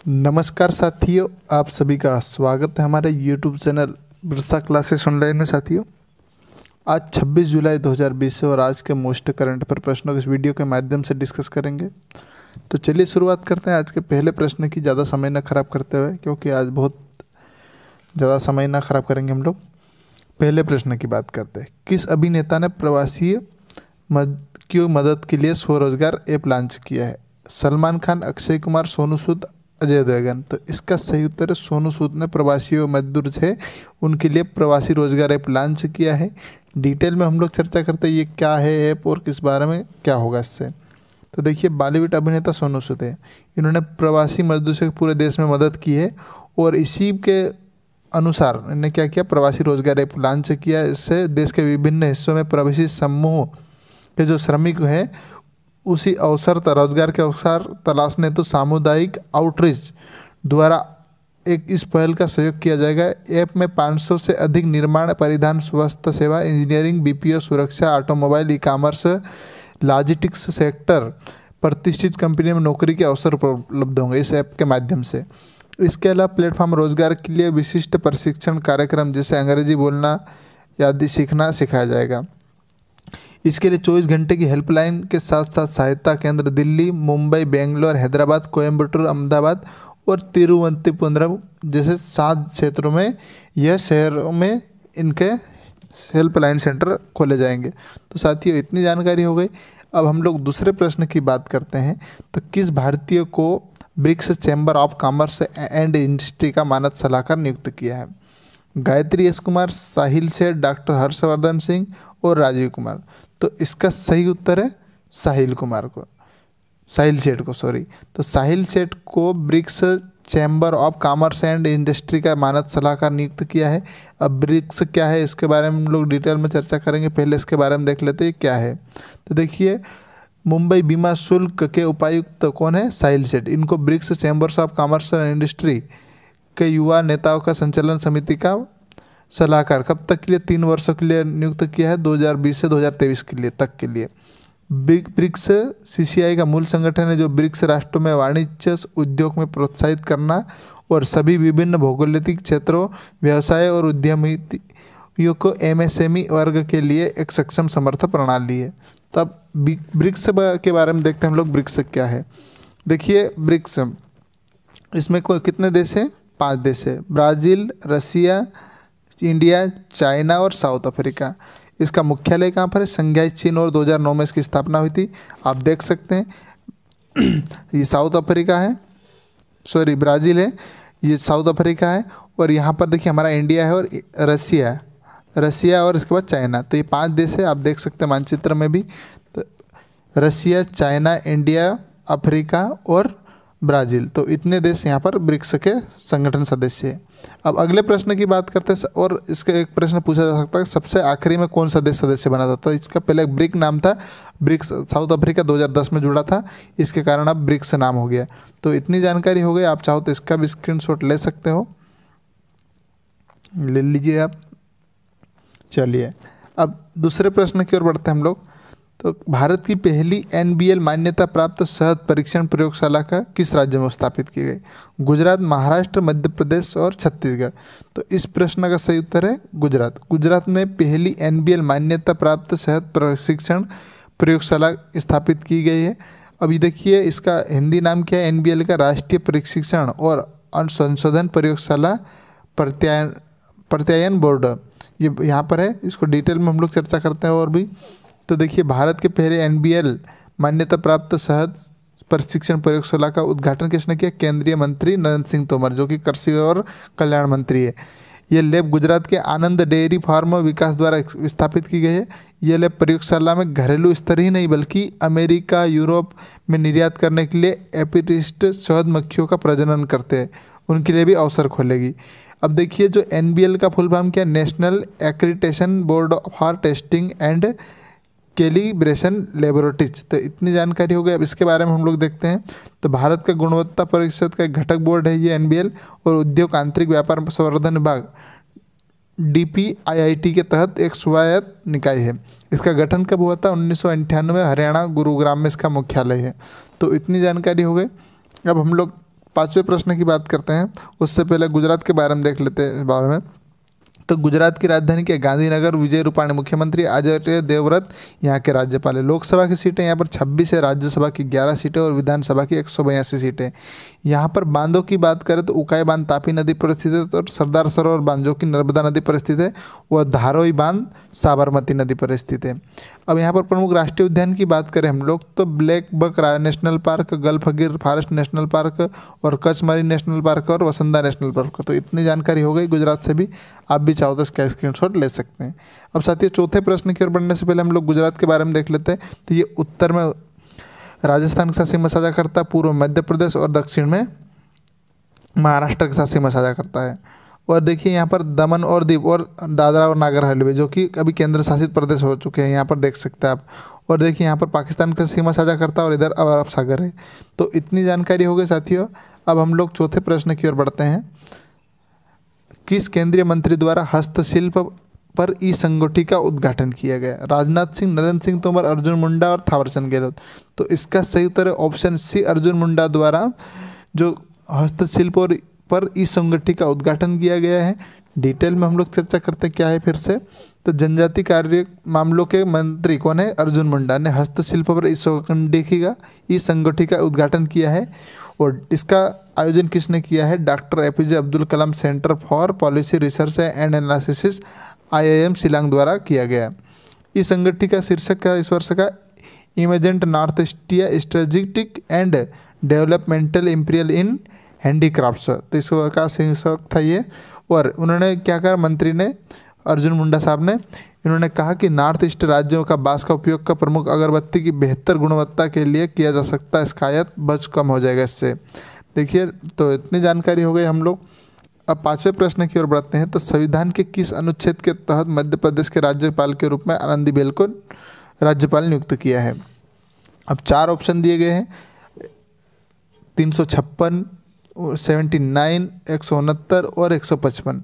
नमस्कार साथियों, आप सभी का स्वागत है हमारे YouTube channel Birsa classes online में। साथियों, आज 26 जुलाई 2020 है और आज के मोस्ट करंट पर प्रश्नों को इस वीडियो के माध्यम से डिस्कस करेंगे। तो चलिए शुरुआत करते हैं आज के पहले प्रश्न की, ज़्यादा समय ना खराब करते हुए, क्योंकि आज बहुत ज़्यादा समय ना खराब करेंगे हम लोग। पहले प्रश्न की बात करते हैं। किस अभिनेता ने प्रवासी की मदद के लिए स्वरोजगार ऐप लॉन्च किया है? सलमान खान, अक्षय कुमार, सोनू सूद, अजय देवगन। तो इसका सही उत्तर है सोनू सूद ने प्रवासी मजदूर थे उनके लिए प्रवासी रोजगार ऐप लॉन्च किया है। डिटेल में हम लोग चर्चा करते हैं ये क्या है ऐप और किस बारे में क्या होगा इससे। तो देखिए, बॉलीवुड अभिनेता सोनू सूद है, इन्होंने प्रवासी मजदूर से पूरे देश में मदद की है और इसी के अनुसार इन्होंने क्या किया, प्रवासी रोजगार ऐप लॉन्च किया। इससे देश के विभिन्न हिस्सों में प्रवासी समूह के जो श्रमिक हैं उसी रोजगार के अवसर तलाशने तो सामुदायिक आउटरीच द्वारा एक इस पहल का सहयोग किया जाएगा। ऐप में 500 से अधिक निर्माण, परिधान, स्वास्थ्य सेवा, इंजीनियरिंग, बीपीओ, सुरक्षा, automobile, e commerce, logistics sector प्रतिष्ठित कंपनी में नौकरी के अवसर उपलब्ध होंगे इस ऐप के माध्यम से। इसके अलावा प्लेटफॉर्म रोजगार के लिए विशिष्ट प्रशिक्षण कार्यक्रम जैसे अंग्रेजी बोलना आदि सीखना सिखाया जाएगा। इसके लिए 24 घंटे की हेल्पलाइन के साथ साथ सहायता केंद्र दिल्ली, मुंबई, बेंगलोर, हैदराबाद, कोयम्बटूर, अहमदाबाद और तिरुवनंतपुरम जैसे 7 क्षेत्रों में यह शहरों में इनके हेल्पलाइन सेंटर खोले जाएंगे। तो साथियों, इतनी जानकारी हो गई। अब हम लोग दूसरे प्रश्न की बात करते हैं। तो किस भारतीय को BRICS chamber of commerce and industry का मानद सलाहकार नियुक्त किया है? गायत्री एस कुमार, साहिल सेठ, डॉक्टर हर्षवर्धन सिंह और राजीव कुमार। तो इसका सही उत्तर है साहिल सेठ को सॉरी। तो साहिल सेठ को BRICS chamber of commerce and industry का मानद सलाहकार नियुक्त किया है। अब ब्रिक्स क्या है इसके बारे में हम लोग डिटेल में चर्चा करेंगे, पहले इसके बारे में देख लेते हैं क्या है। तो देखिए, मुंबई बीमा शुल्क के उपायुक्त कौन है? साहिल सेठ। इनको BRICS chambers of commerce and industry के युवा नेताओं का संचालन समिति का सलाहकार कब तक के लिए? 3 वर्षों के लिए नियुक्त किया है, 2020 से 2023 के लिए तक के लिए। ब्रिक्स सीसीआई का मूल संगठन है जो ब्रिक्स राष्ट्रों में वाणिज्य उद्योग में प्रोत्साहित करना और सभी विभिन्न भौगोलिक क्षेत्रों, व्यवसाय और उद्यमियों को एमएसएमई वर्ग के लिए एक सक्षम समर्थन प्रणाली है। तो अब ब्रिक्स के बारे में देखते हैं हम लोग, ब्रिक्स क्या है। देखिए, ब्रिक्स इसमें कोई कितने देश हैं? 5 देश है, ब्राज़ील, रसिया, इंडिया, चाइना और साउथ अफ्रीका। इसका मुख्यालय कहाँ पर है? शंघाई, चीन, और 2009 में इसकी स्थापना हुई थी। आप देख सकते हैं ये साउथ अफ्रीका है, सॉरी ब्राज़ील है, ये साउथ अफ्रीका है, और यहाँ पर देखिए हमारा इंडिया है और रसिया और इसके बाद चाइना। तो ये 5 देश है, आप देख सकते हैं मानचित्र में भी। तो रसिया, चाइना, इंडिया, अफ्रीका और ब्राज़ील, तो इतने देश यहाँ पर ब्रिक्स के संगठन सदस्य है। अब अगले प्रश्न की बात करते हैं और इसका एक प्रश्न पूछा जा सकता है, सबसे आखिरी में कौन सा देश सदस्य बना था? तो इसका पहले ब्रिक नाम था, ब्रिक्स साउथ अफ्रीका 2010 में जुड़ा था, इसके कारण अब ब्रिक्स नाम हो गया। तो इतनी जानकारी हो गई, आप चाहो तो इसका भी स्क्रीनशॉट ले सकते हो, ले लीजिए आप। चलिए अब दूसरे प्रश्न की ओर बढ़ते हैं हम लोग। तो भारत की पहली एनबीएल मान्यता प्राप्त शहद परीक्षण प्रयोगशाला का किस राज्य में स्थापित की गई? गुजरात, महाराष्ट्र, मध्य प्रदेश और छत्तीसगढ़। तो इस प्रश्न का सही उत्तर है गुजरात। गुजरात में पहली एनबीएल मान्यता प्राप्त शहद प्रशिक्षण प्रयोगशाला स्थापित की गई है। अभी देखिए, इसका हिंदी नाम क्या है एनबीएल का? राष्ट्रीय प्रशिक्षण और अनुसंशोधन प्रयोगशाला प्रत्यायन बोर्ड, ये यहाँ पर है। इसको डिटेल में हम लोग चर्चा करते हैं और भी। तो देखिए, भारत के पहले एनबीएल मान्यता प्राप्त शहद प्रशिक्षण प्रयोगशाला का उद्घाटन किसने किया? केंद्रीय मंत्री नरेंद्र सिंह तोमर, जो कि कृषि और कल्याण मंत्री है। ये लैब गुजरात के आनंद डेयरी फार्म विकास द्वारा स्थापित की गई है। ये लैब प्रयोगशाला में घरेलू स्तर ही नहीं बल्कि अमेरिका, यूरोप में निर्यात करने के लिए एपिटिस्ट शहद मक्खियों का प्रजनन करते हैं, उनके लिए भी अवसर खोलेगी। अब देखिए, जो एनबीएल का फुल फॉर्म क्या? National accreditation board for testing and calibration laboratories. तो इतनी जानकारी हो गई। अब इसके बारे में हम लोग देखते हैं। तो भारत का गुणवत्ता परिषद का एक घटक बोर्ड है ये एनबीएल, और उद्योग आंतरिक व्यापार संवर्धन विभाग डीपीआईआईटी के तहत एक स्वायत्त निकाय है। इसका गठन कब हुआ था? 1998 में, हरियाणा गुरुग्राम में इसका मुख्यालय है। तो इतनी जानकारी हो गई। अब हम लोग पांचवें प्रश्न की बात करते हैं, उससे पहले गुजरात के बारे में देख लेते हैं इस बारे में। तो गुजरात की राजधानी क्या है? गांधीनगर। विजय रूपाणी मुख्यमंत्री, आचार्य देवव्रत यहाँ के राज्यपाल है। लोकसभा की सीटें यहाँ पर 26 है, राज्यसभा की 11 सीटें और विधानसभा की 182 सीटें। यहाँ पर बांधों की बात करें तो उकाई बांध तापी नदी पर स्थित है, और सरदार सरोवर बांध जो कि नर्मदा नदी पर स्थित है, वह धारोई बांध साबरमती नदी पर स्थित है। अब यहाँ पर प्रमुख राष्ट्रीय उद्यान की बात करें हम लोग तो ब्लैक बक नेशनल पार्क, गल्फगिर फॉरेस्ट नेशनल पार्क और कच्छ मरीन नेशनल पार्क और वसंदा नेशनल पार्क। तो इतनी जानकारी हो गई गुजरात से भी, आप भी चाहो तो इसका स्क्रीनशॉट ले सकते हैं। अब साथियों चौथे प्रश्न की ओर बढ़ने से पहले हम लोग गुजरात के बारे में देख लेते हैं। तो ये उत्तर में राजस्थान के साथ सीमा साझा करता है, पूर्व में मध्य प्रदेश और दक्षिण में महाराष्ट्र के साथ सीमा साझा करता है। और देखिए यहाँ पर दमन और दीव और दादरा और नागर हवेली जो कि अभी केंद्र शासित प्रदेश हो चुके हैं, यहाँ पर देख सकते हैं आप। और देखिए यहाँ पर पाकिस्तान के साथ सीमा साझा करता है और इधर अरब सागर है। तो इतनी जानकारी हो गई साथियों। अब हम लोग चौथे प्रश्न की ओर बढ़ते हैं। किस केंद्रीय मंत्री द्वारा हस्तशिल्प पर ई संगोष्ठी का उद्घाटन किया गया? राजनाथ सिंह, नरेंद्र सिंह तोमर, अर्जुन मुंडा और थावरचंद गहलोत। तो इसका सही उत्तर है ऑप्शन सी, अर्जुन मुंडा द्वारा जो हस्तशिल्प और पर ई संगोष्ठी का उद्घाटन किया गया है। डिटेल में हम लोग चर्चा करते क्या है फिर से। तो जनजाति कार्य मामलों के मंत्री कौन है? अर्जुन मुंडा ने हस्तशिल्प पर ई संगोष्ठी का उद्घाटन किया है। और इसका आयोजन किसने किया है? Doctor APJ Abdul Kalam centre for policy research and analysis IIM Shillong द्वारा किया गया। इस संगठन का शीर्षक क्या इस वर्ष का? इमेजेंट नॉर्थ ईस्टिया strategic and developmental imperial in handicrafts. तो इसका शीर्षक था ये। और उन्होंने क्या कहा मंत्री ने, अर्जुन मुंडा साहब ने, इन्होंने कहा कि नॉर्थ ईस्ट राज्यों का बांस का उपयोग का प्रमुख अगरबत्ती की बेहतर गुणवत्ता के लिए किया जा सकता है, शिकायत बच कम हो जाएगा इससे। देखिए तो इतनी जानकारी हो गई हम लोग। अब पांचवें प्रश्न की ओर बढ़ते हैं। तो संविधान के किस अनुच्छेद के तहत मध्य प्रदेश के राज्यपाल के रूप में आनंदीबेन को राज्यपाल नियुक्त किया है? अब 4 ऑप्शन दिए गए हैं, 356, 79, 169 और 155।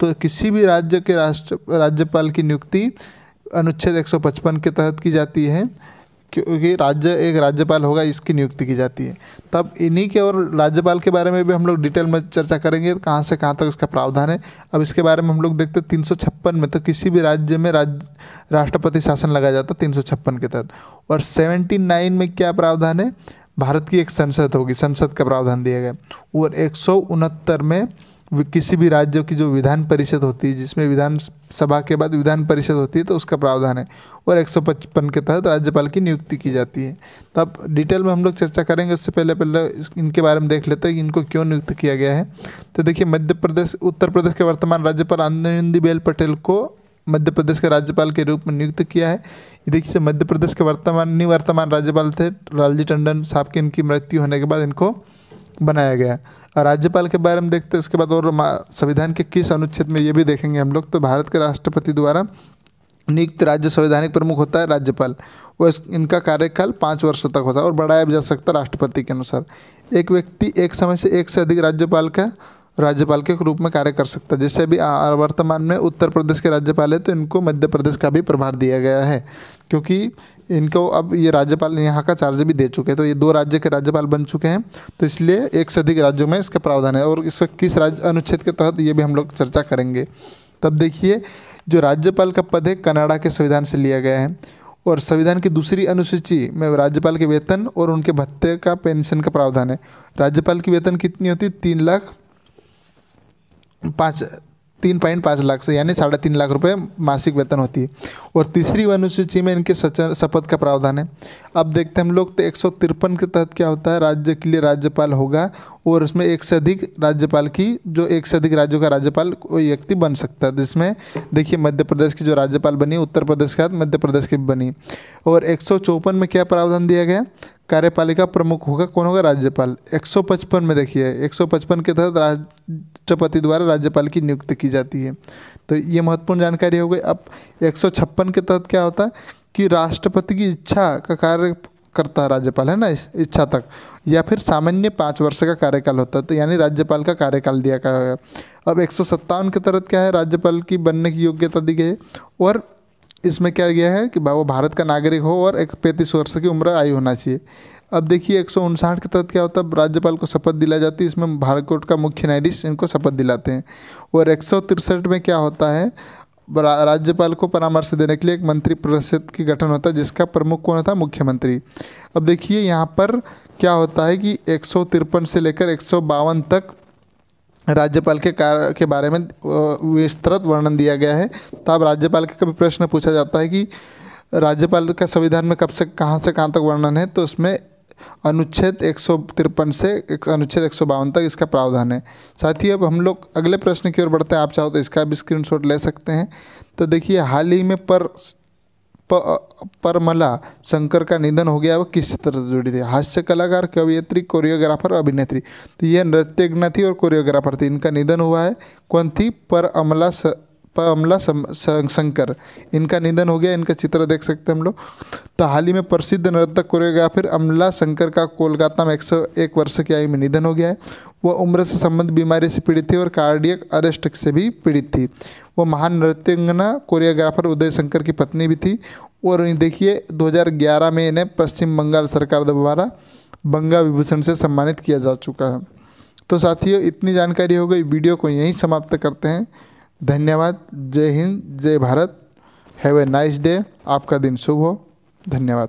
तो किसी भी राज्य के राज्यपाल की नियुक्ति अनुच्छेद 155 के तहत की जाती है, क्योंकि राज्य एक राज्यपाल होगा, इसकी नियुक्ति की जाती है। तब इन्हीं के और राज्यपाल के बारे में भी हम लोग डिटेल में चर्चा करेंगे, कहाँ से कहाँ तक इसका प्रावधान है। अब इसके बारे में हम लोग देखते हैं 356 में। तो किसी भी राज्य में राष्ट्रपति शासन लगाया जाता है 356 के तहत। और 79 में क्या प्रावधान है? भारत की एक संसद होगी, संसद का प्रावधान दिया गया। और 169 में किसी भी राज्य की जो विधान परिषद होती है, जिसमें विधानसभा के बाद विधान परिषद होती है, तो उसका प्रावधान है। और 155 के तहत राज्यपाल की नियुक्ति की जाती है। तब डिटेल में हम लोग चर्चा करेंगे। उससे पहले इनके बारे में देख लेते हैं कि इनको क्यों नियुक्त किया गया है। तो देखिए उत्तर प्रदेश के वर्तमान राज्यपाल आनंदीबेन पटेल को मध्य प्रदेश के राज्यपाल के रूप में नियुक्त किया है। देखिए मध्य प्रदेश के निवर्तमान राज्यपाल थे लालजी टंडन साहब की, इनकी मृत्यु होने के बाद इनको बनाया गया। राज्यपाल के बारे में देखते हैं उसके बाद। और संविधान के किस अनुच्छेद में ये भी देखेंगे हम लोग। तो भारत के राष्ट्रपति द्वारा नियुक्त राज्य संवैधानिक प्रमुख होता है राज्यपाल। वो इनका कार्यकाल 5 वर्षों तक होता है और बढ़ाया भी जा सकता है राष्ट्रपति के अनुसार। एक व्यक्ति एक समय से एक से अधिक राज्यपाल के रूप में कार्य कर सकता है। जैसे अभी वर्तमान में उत्तर प्रदेश के राज्यपाल है, तो इनको मध्य प्रदेश का भी प्रभार दिया गया है, क्योंकि इनको अब ये राज्यपाल यहाँ का चार्ज भी दे चुके हैं। तो ये 2 राज्य के राज्यपाल बन चुके हैं, तो इसलिए एक से अधिक राज्यों में इसका प्रावधान है। और इसका किस अनुच्छेद के तहत ये भी हम लोग चर्चा करेंगे। तब देखिए जो राज्यपाल का पद है कनाडा के संविधान से लिया गया है। और संविधान की दूसरी अनुसूची में राज्यपाल के वेतन और उनके भत्ते का पेंशन का प्रावधान है। राज्यपाल की वेतन कितनी होती है? 3.5 लाख से, यानी 3.5 लाख रुपए मासिक वेतन होती है। और तीसरी अनुसूची में इनके शपथ का प्रावधान है। अब देखते हैं हम लोग। तो 153 के तहत क्या होता है? राज्य के लिए राज्यपाल होगा और उसमें एक से अधिक राज्यों का राज्यपाल कोई व्यक्ति बन सकता है। जिसमें देखिए मध्य प्रदेश की जो राज्यपाल बनी, उत्तर प्रदेश के बाद मध्य प्रदेश की बनी। और 154 में क्या प्रावधान दिया गया? कार्यपालिका प्रमुख होगा, कौन होगा? राज्यपाल। 155 में देखिए 155 के तहत राष्ट्रपति द्वारा राज्यपाल की नियुक्ति की जाती है। तो ये महत्वपूर्ण जानकारी हो गई। अब 156 के तहत क्या होता है कि राष्ट्रपति की इच्छा का कार्य करता है राज्यपाल, है ना, इच्छा तक, या फिर सामान्य 5 वर्ष का कार्यकाल होता है। तो यानी राज्यपाल का कार्यकाल दिया गया। अब 157 के तहत क्या है? राज्यपाल की बनने की योग्यता दी गई है। और इसमें क्या गया है कि वो भारत का नागरिक हो और 35 वर्ष की उम्र आयु होना चाहिए। अब देखिए 159 के तहत क्या होता है, राज्यपाल को शपथ दिलाई जाती है। इसमें भारत कोर्ट का मुख्य न्यायाधीश इनको शपथ दिलाते हैं। और 163 में क्या होता है, राज्यपाल को परामर्श देने के लिए एक मंत्री परिषद की गठन होता है, जिसका प्रमुख कौन होता है, मुख्यमंत्री। अब देखिए यहाँ पर क्या होता है कि 153 से लेकर 152 तक राज्यपाल के कार्य के बारे में विस्तृत वर्णन दिया गया है। तो अब राज्यपाल के कभी प्रश्न पूछा जाता है कि राज्यपाल का संविधान में कब से कहाँ तक वर्णन है, तो उसमें अनुच्छेद 153 से अनुच्छेद 152 तक इसका प्रावधान है। साथ ही अब हम लोग अगले प्रश्न की ओर बढ़ते हैं। आप चाहो तो इसका भी स्क्रीनशॉट ले सकते हैं। तो देखिए हाल ही में परमला शंकर का निधन हो गया। वो किस तरह से जुड़ी थी, हास्य कलाकार, कवयित्री, कोरियोग्राफर, अभिनेत्री। तो ये नृत्यज्ञ थी और कोरियोग्राफर थी। इनका निधन हुआ है। कौन थी, परमला शंकर, इनका निधन हो गया। इनका चित्र देख सकते हैं हम लोग। तो हाल ही में प्रसिद्ध नर्तक कोरियोग्राफर अमला शंकर का कोलकाता में 101 वर्ष की आयु में निधन हो गया है। वह उम्र से संबंधित बीमारी से पीड़ित थी और कार्डियक अरेस्ट से भी पीड़ित थी। वो महान नृत्यंगना कोरियोग्राफर उदय शंकर की पत्नी भी थी। और देखिए 2011 में इन्हें पश्चिम बंगाल सरकार द्वारा बंगा विभूषण से सम्मानित किया जा चुका है। तो साथियों इतनी जानकारी हो गई, वीडियो को यहीं समाप्त करते हैं। धन्यवाद। जय हिंद, जय Bharat. Have a nice day. आपका दिन शुभ हो। धन्यवाद।